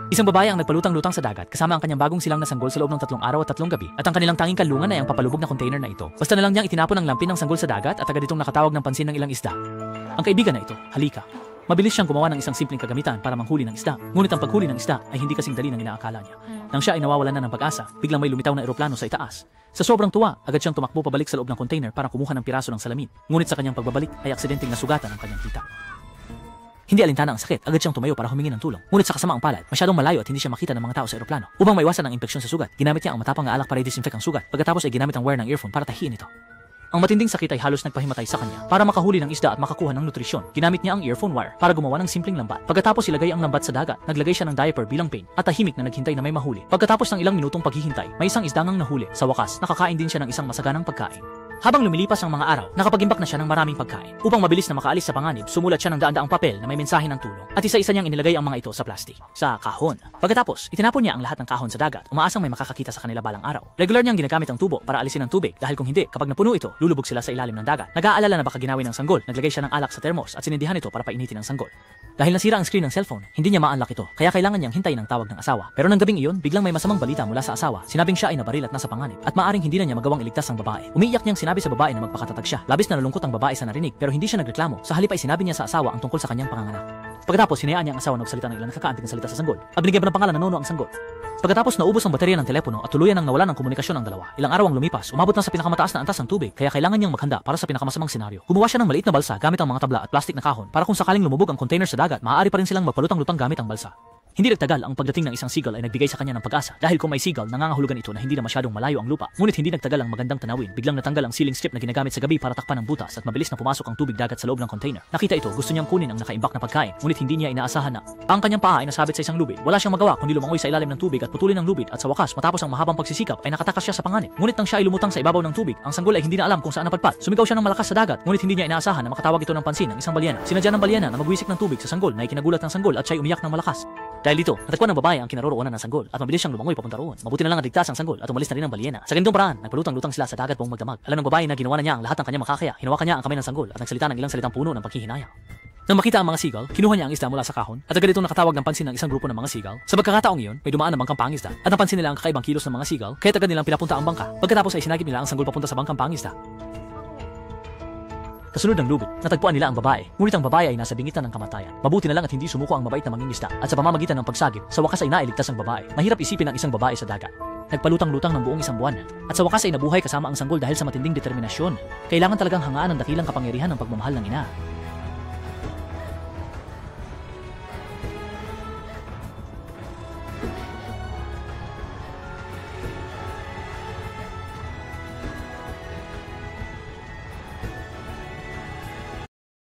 Isang babae ang nagpalutang-lutang sa dagat kasama ang kanyang bagong silang na sanggol sa loob ng 3 araw at 3 gabi at ang kanilang tanging kanlungan ay ang papalubog na container na ito. Basta na lang niyang itinapon ang lampin ng sanggol sa dagat at agad itong nakatawag ng pansin ng ilang isda. Ang kaibigan na ito, halika. Mabilis siyang gumawa ng isang simpleng kagamitan para manghuli ng isda. Ngunit ang paghuli ng isda ay hindi kasing dali ng inaakala niya. Nang siya ay nawawalan na ng pag-asa, biglang may lumitaw na eroplano sa itaas. Sa sobrang tuwa, agad siyang tumakbo pabalik sa loob ng container para kumuha ng piraso ng salamin. Ngunit sa kanyang pagbabalik ay aksidenteng nasugatan ang kanyang tita. Hindi alintana ang sakit, agad siyang tumayo para humingi ng tulong. Ngunit sa kasamaang palad, masyadong malayo at hindi siya makita ng mga tao sa eroplano. Upang maiwasan ang infeksyon sa sugat, ginamit niya ang matapang na alak para i-disinfect ang sugat. Pagkatapos ay ginamit ang wire ng earphone para tahiin ito. Ang matinding sakit ay halos nagpahimatay sa kanya. Para makahuli ng isda at makakuha ng nutrisyon, ginamit niya ang earphone wire para gumawa ng simpleng lambat. Pagkatapos ilagay ang lambat sa dagat, naglagay siya ng diaper bilang pain at tahimik na naghintay na may mahuli. Pagkatapos ng ilang minutong paghihintay, may isang isdangang nahuli. Sa wakas, nakakain din siya ng isang masaganang pagkain. Habang lumilipas ang mga araw, nakapag-imbak na siya ng maraming pagkain. Upang mabilis na makaalis sa panganib, sumulat siya ng daan-daang papel na may mensahe ng tulong. At isa-isa niyang inilagay ang mga ito sa plastic, sa kahon. Pagkatapos, itinapon niya ang lahat ng kahon sa dagat, umaasang may makakakita sa kanila balang araw. Regular niyang ginagamit ang tubo para alisin ang tubig dahil kung hindi, kapag napuno ito, lulubog sila sa ilalim ng dagat. Nag-aalala na baka ginawin ng sanggol, naglagay siya ng alak sa thermos at sinindihan ito para painitin ang sanggol. Dahil nasira ang screen ng cellphone, hindi niya ma-unlock ito, kaya kailangan niyang hintayin ang tawag ng asawa. Pero nang gabing iyon, biglang may masamang balita mula sa asawa. Sinabing siya ay nabaril at nasa panganib, at maaring hindi na niya magawang iligtas ang babae. Umiiyak niyang sinabi sa babae na magpakatatag siya. Labis na nalungkot ang babae sa narinig, pero hindi siya nagreklamo. Sa halip ay sinabi niya sa asawa ang tungkol sa kanyang panganganak. Pagkatapos, hinayaan niya ang asawa na magsalita ng ilang nakakaantig na salita sa sanggol, at binigyan ng pangalan na Nono ang sanggol. Pagkatapos naubos ang baterya ng telepono at tuluyan nang nawalan ng komunikasyon ang dalawa. Ilang araw ang lumipas, umabot na sa pinakamataas na antas ng tubig, kaya kailangan niyang maghanda para sa pinakamasamang senaryo. Gumawa siya ng maliit na balsa gamit ang mga tabla at plastik na kahon para kung sakaling lumubog ang container sa dagat, maaari pa rin silang magpalutang-lutang gamit ang balsa. Hindi nagtagal ang pagdating ng isang seagull ay nagbigay sa kanya ng pag-asa dahil kung may seagull nangangahulugan ito na hindi na masyadong malayo ang lupa. Ngunit hindi nagtagal ang magandang tanawin. Biglang natanggal ang ceiling strip na ginagamit sa gabi para takpan ng butas at mabilis na pumasok ang tubig dagat sa loob ng container. Nakita ito, gusto niyang kunin ang nakaimbak na pagkain, ngunit hindi niya inaasahan na ang kanyang paa ay nasabit sa isang lubid. Wala siyang magawa kundi lumangoy sa ilalim ng tubig at putulin ang lubid at sa wakas matapos ang mahabang pagsisikap ay nakatakas siya sa panganib. Ngunit nang siya ay lumutang sa ibabaw ng tubig, ang sanggol ay hindi na alam kung saan napadpad. Sumigaw siya ng malakas sa dagat, ngunit hindi niya inaasahan na makatawag ito ng pansin ng isang balyena. Sinadya ng balyena na magwisik ng tubig sa sanggol na ikinagulat ng sanggol at siya ay umiyak ng malakas. Dahil dito, natagpuan ng babae ang kinaroroonan ng sanggol at mabilis siyang lumangoy papunta roon. Mabuti na lang naligtas ang sanggol at umalis na rin ang balyena. Sa ganitong paraan, nagpalutang-lutang sila sa dagat buong magdamag. Alam ng babae na ginawa na niya ang lahat ng kanyang makakaya. Hinawakan niya ang kamay ng sanggol at nagsalita ng ilang salitang puno ng paghihinayang. Nang makita ang mga seagull, kinuha niya ang isda mula sa kahon at agad itong nakatawag ng pansin ng isang grupo ng mga seagull. Sa pagkakataong iyon, may dumaan na bangkang pangisda at napansin nila ang kakaibang kilos ng mga seagull kaya agad nilang pinapunta ang bangka. Pagkatapos ay sinagip nila ang sanggol papunta sa bangkang pangisda. Kasunod ng lubid, natagpuan nila ang babae, ngunit ang babae ay nasa bingitan ng kamatayan. Mabuti na lang at hindi sumuko ang mabait na mangingisda at sa pamamagitan ng pagsagip, sa wakas ay nailigtas ang babae. Mahirap isipin ang isang babae sa dagat. Nagpalutang-lutang ng buong isang buwan at sa wakas ay nabuhay kasama ang sanggol dahil sa matinding determinasyon. Kailangan talagang hangaan ang dakilang kapangyarihan ng pagmamahal ng ina.